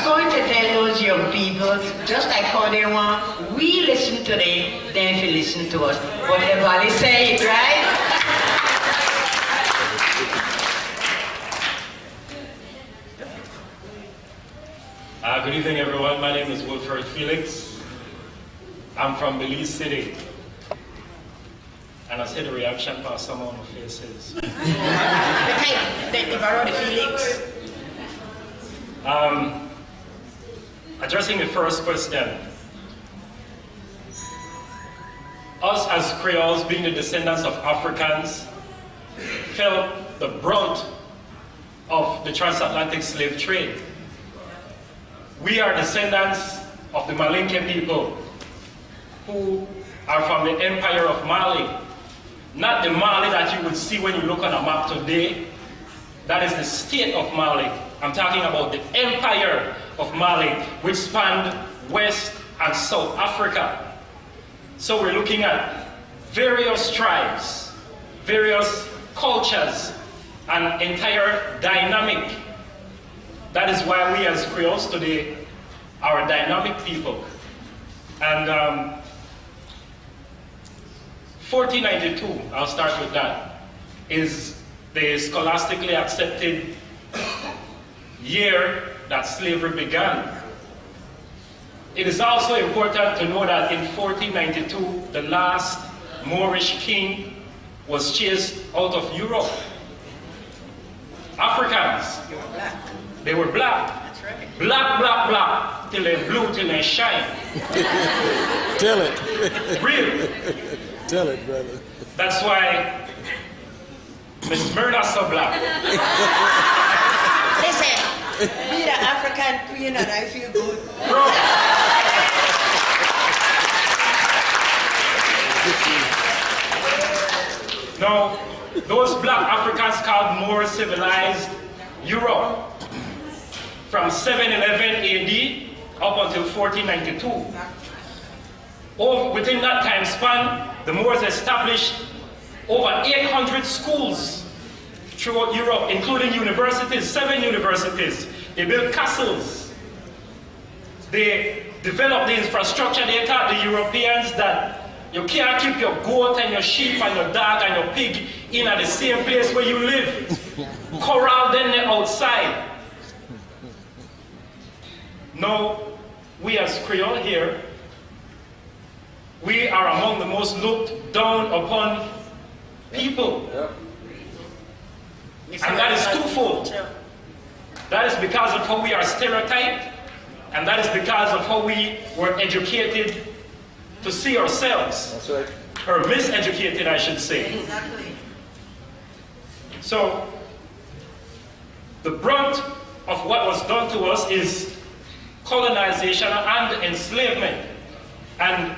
going to tell those young people, just like how they want, we listen to them, then they listen to us. Whatever they say, it, right? Good evening, everyone. My name is Wilfred Felix. I'm from Belize City. And I see the reaction for some of the faces. Addressing the first question. Us as Creoles, being the descendants of Africans, felt the brunt of the transatlantic slave trade. We are descendants of the Malinke people who are from the Empire of Mali. Not the Mali that you would see when you look on a map today. That is the state of Mali. I'm talking about the Empire of Mali, which spanned West and South Africa. So we're looking at various tribes, various cultures, an entire dynamic. That is why we as Creoles today are a dynamic people. And 1492, I'll start with that, is the scholastically accepted year that slavery began. It is also important to know that in 1492, the last Moorish king was chased out of Europe. Africans, they were black. That's right. Black, black, black, till they blue, till they shine. Tell it. Real. Tell it, brother. That's why Miss Murda's so black. Listen, be the African queen and I feel good. Bro. Now, those black Africans called more civilized Europe from 711 AD up until 1492. Within that time span, the Moors established over 800 schools throughout Europe, including universities, 7 universities. They built castles. They developed the infrastructure. They taught the Europeans that you can't keep your goat and your sheep and your dog and your pig in at the same place where you live. Corral them outside. Now, we as Creole here, we are among the most looked down upon people. And that is twofold. That is because of how we are stereotyped, and that is because of how we were educated to see ourselves. That's right. Or miseducated, I should say. Exactly. So, the brunt of what was done to us is colonization and enslavement. And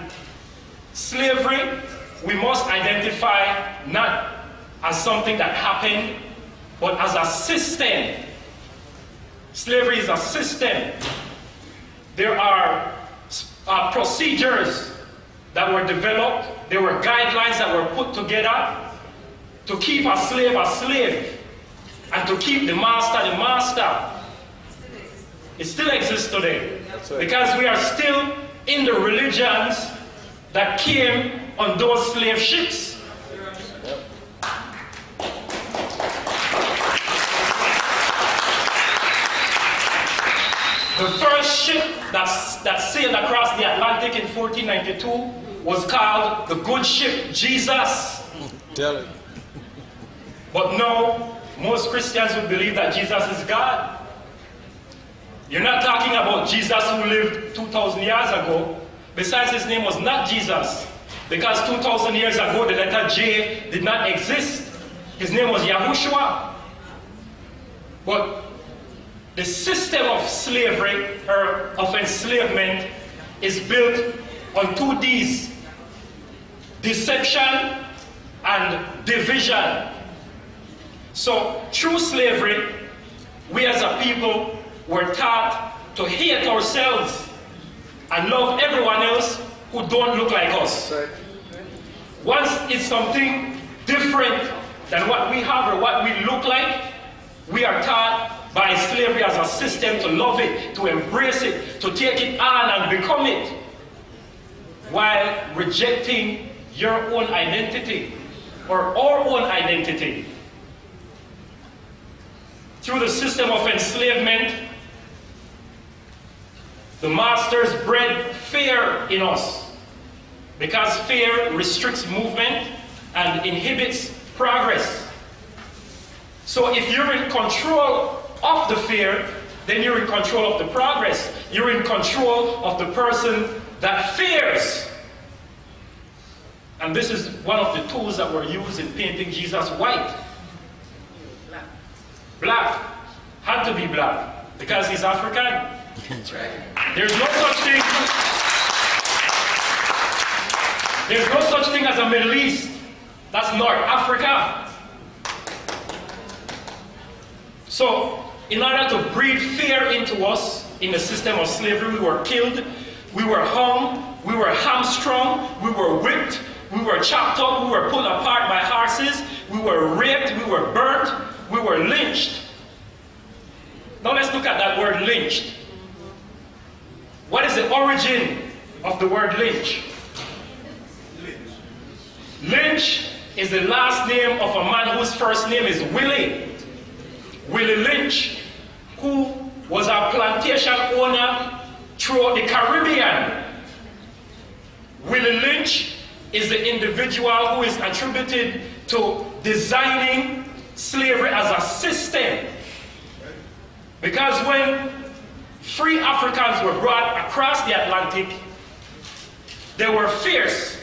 slavery, we must identify not as something that happened, but as a system. Slavery is a system. There are procedures that were developed. There were guidelines that were put together to keep a slave, and to keep the master. It still exists today. Right. Because we are still in the religions that came on those slave ships. Yep. The first ship that sailed across the Atlantic in 1492 was called the good ship Jesus. Tell it. But no, most Christians would believe that Jesus is God. You're not talking about Jesus who lived 2,000 years ago. Besides, his name was not Jesus, because 2,000 years ago the letter J did not exist. His name was Yahushua. But the system of slavery, or of enslavement, is built on 2 D's: deception and division. So through slavery, we as a people were taught to hate ourselves and love everyone else who don't look like us. Right. Once it's something different than what we have or what we look like, we are taught by slavery as a system, to love it, to embrace it, to take it on and become it, while rejecting your own identity or our own identity. Through the system of enslavement, the masters bred fear in us, because fear restricts movement and inhibits progress. So if you're in control of the fear, then you're in control of the progress. You're in control of the person that fears. And this is one of the tools that were used in painting Jesus white. Black. Had to be black, because he's African. That's right. There's no such thing as a Middle East. That's North Africa. So, in order to breed fear into us in the system of slavery, we were killed, we were hung, we were hamstrung, we were whipped, we were chopped up, we were pulled apart by horses, we were raped, we were burnt, we were lynched. Now let's look at that word lynched. What is the origin of the word lynch? Lynch is the last name of a man whose first name is Willie. Willie Lynch, who was a plantation owner throughout the Caribbean. Willie Lynch is the individual who is attributed to designing slavery as a system. Because when free Africans were brought across the Atlantic, they were fierce.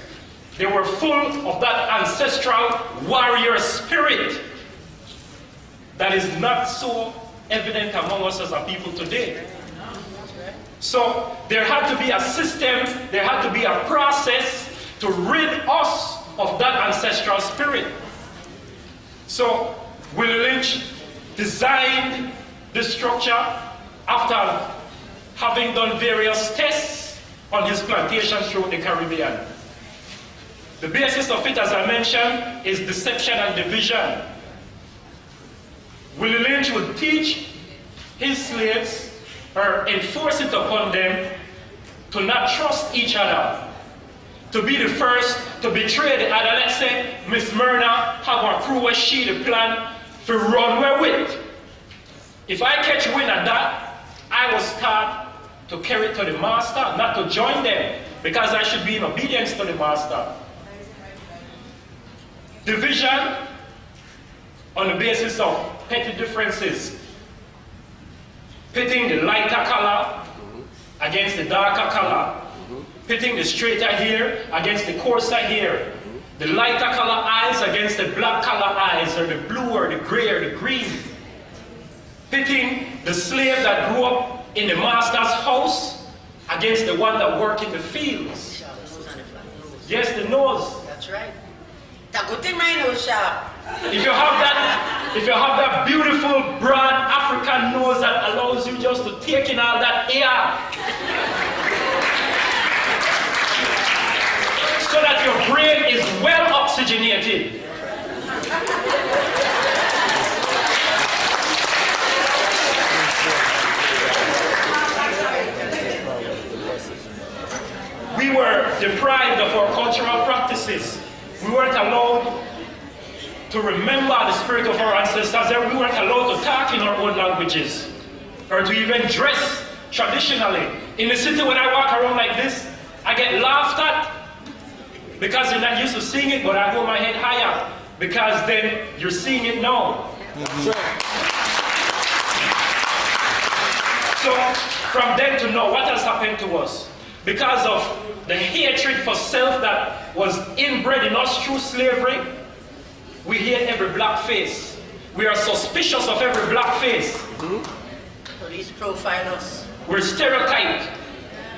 They were full of that ancestral warrior spirit that is not so evident among us as a people today. So there had to be a system, there had to be a process to rid us of that ancestral spirit. So Willie Lynch designed this structure after having done various tests on his plantations throughout the Caribbean. The basis of it, as I mentioned, is deception and division. Willie Lynch would teach his slaves, or enforce it upon them, to not trust each other, to be the first to betray the other. Let's say Miss Myrna have her crew where she the plan to run where with. If I catch wind of that, I was taught to carry it to the master, not to join them, because I should be in obedience to the master. Division on the basis of petty differences. Pitting the lighter color against the darker color. Pitting the straighter hair against the coarser hair. The lighter color eyes against the black color eyes, or the blue or the gray or the green. Pitting the slave that grew up in the master's house against the one that worked in the fields. Yes, the nose. That's right. If you have that beautiful, broad African nose that allows you just to take in all that air, so that your brain is well oxygenated. We were deprived of our cultural practices. We weren't allowed to remember the spirit of our ancestors. We weren't allowed to talk in our own languages, or to even dress traditionally. In the city, when I walk around like this, I get laughed at, because they're not used to seeing it, but I hold my head higher, because then you're seeing it now. So from then to now, what has happened to us? Because of the hatred for self that was inbred in us through slavery, we hate every black face. We are suspicious of every black face. Police profile us. We're stereotyped.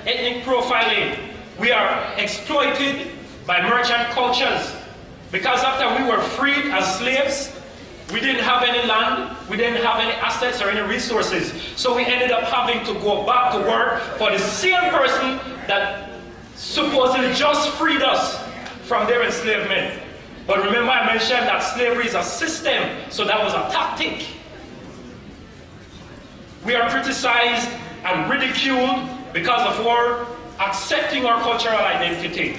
Ethnic profiling. We are exploited by merchant cultures. Because after we were freed as slaves, we didn't have any land, we didn't have any assets or any resources. So we ended up having to go back to work for the same person that supposedly just freed us from their enslavement. But remember, I mentioned that slavery is a system, so that was a tactic. We are criticized and ridiculed because of our accepting our cultural identity.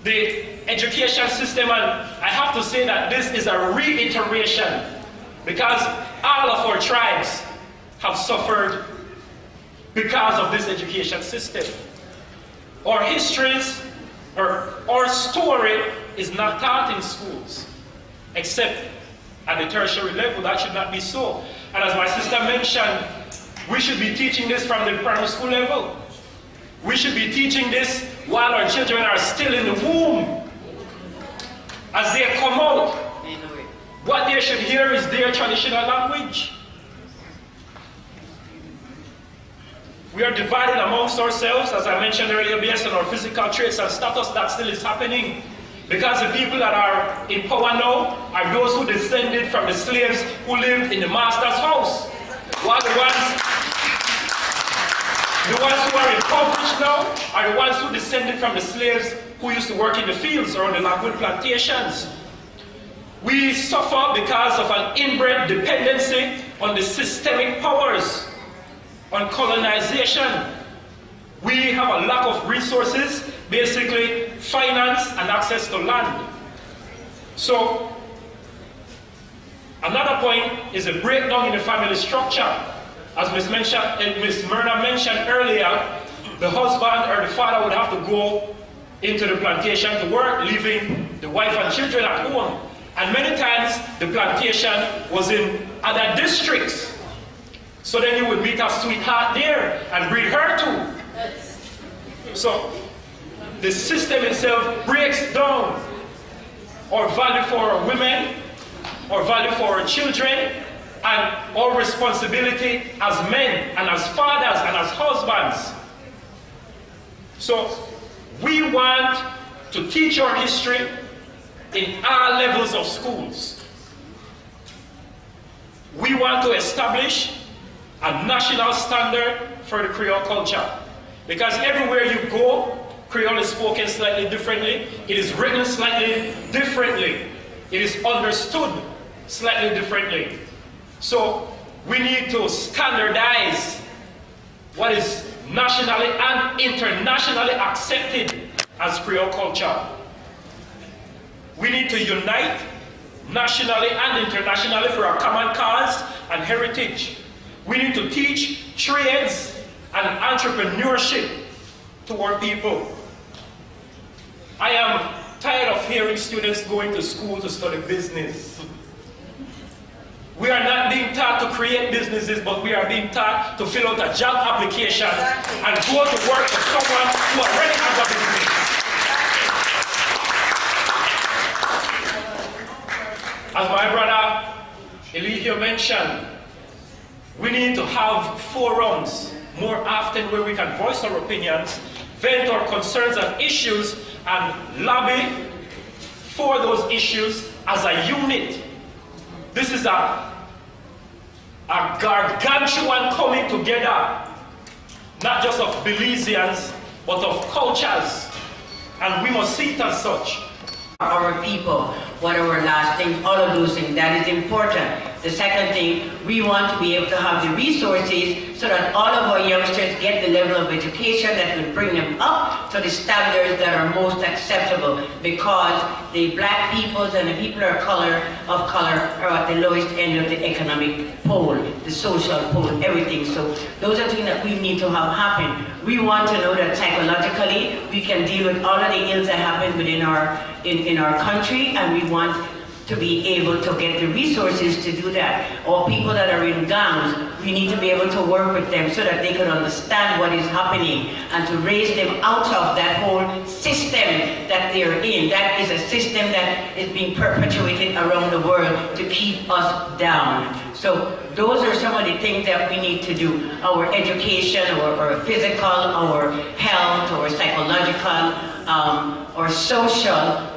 The education system, and I have to say that this is a reiteration because all of our tribes have suffered because of this education system. Our histories, our story is not taught in schools, except at the tertiary level. That should not be so. And as my sister mentioned, we should be teaching this from the primary school level. We should be teaching this while our children are still in the womb. As they come out, what they should hear is their traditional language. We are divided amongst ourselves, as I mentioned earlier, based on our physical traits and status. That still is happening. Because the people that are in power now are those who descended from the slaves who lived in the master's house. While the ones who are impoverished now are the ones who descended from the slaves who used to work in the fields or on the logwood plantations. We suffer because of an inbred dependency on the systemic powers, on colonization. We have a lack of resources, basically finance and access to land. So, another point is a breakdown in the family structure. As Ms. Myrna mentioned earlier, the husband or the father would have to go into the plantation to work, leaving the wife and children at home. And many times the plantation was in other districts. So then you would meet a sweetheart there and breed her too. So the system itself breaks down our value for our women, our value for our children, and our responsibility as men and as fathers and as husbands. So we want to teach our history in all levels of schools. We want to establish a national standard for the Creole culture. Because everywhere you go, Creole is spoken slightly differently. It is written slightly differently. It is understood slightly differently. So we need to standardize what is nationally and internationally accepted as Creole culture. We need to unite nationally and internationally for a common cause and heritage. We need to teach trades and entrepreneurship to our people. I am tired of hearing students going to school to study business. We are not being taught to create businesses, but we are being taught to fill out a job application and go to work for someone who already has a business. As my brother Eligio mentioned, we need to have forums more often where we can voice our opinions, vent our concerns and issues, and lobby for those issues as a unit. This is a gargantuan coming together, not just of Belizeans, but of cultures, and we must see it as such. Our people, what are our last things, all of those things, that is important. The second thing, we want to be able to have the resources so that all of our youngsters get the level of education that will bring them up to the standards that are most acceptable, because the black peoples and the people of color are at the lowest end of the economic pole, the social pole, everything. So those are things that we need to have happen. We want to know that psychologically we can deal with all of the ills that happen within in our country, and we want to be able to get the resources to do that. Or people that are in gangs, we need to be able to work with them so that they can understand what is happening and to raise them out of that whole system that they're in. That is a system that is being perpetuated around the world to keep us down. So those are some of the things that we need to do. Our education, our physical, our health, our psychological, or social,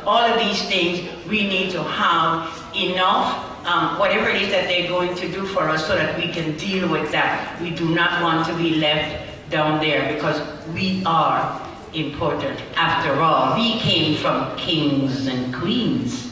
all of these things, we need to have enough, whatever it is that they're going to do for us so that we can deal with that. We do not want to be left down there because we are important. After all, we came from kings and queens.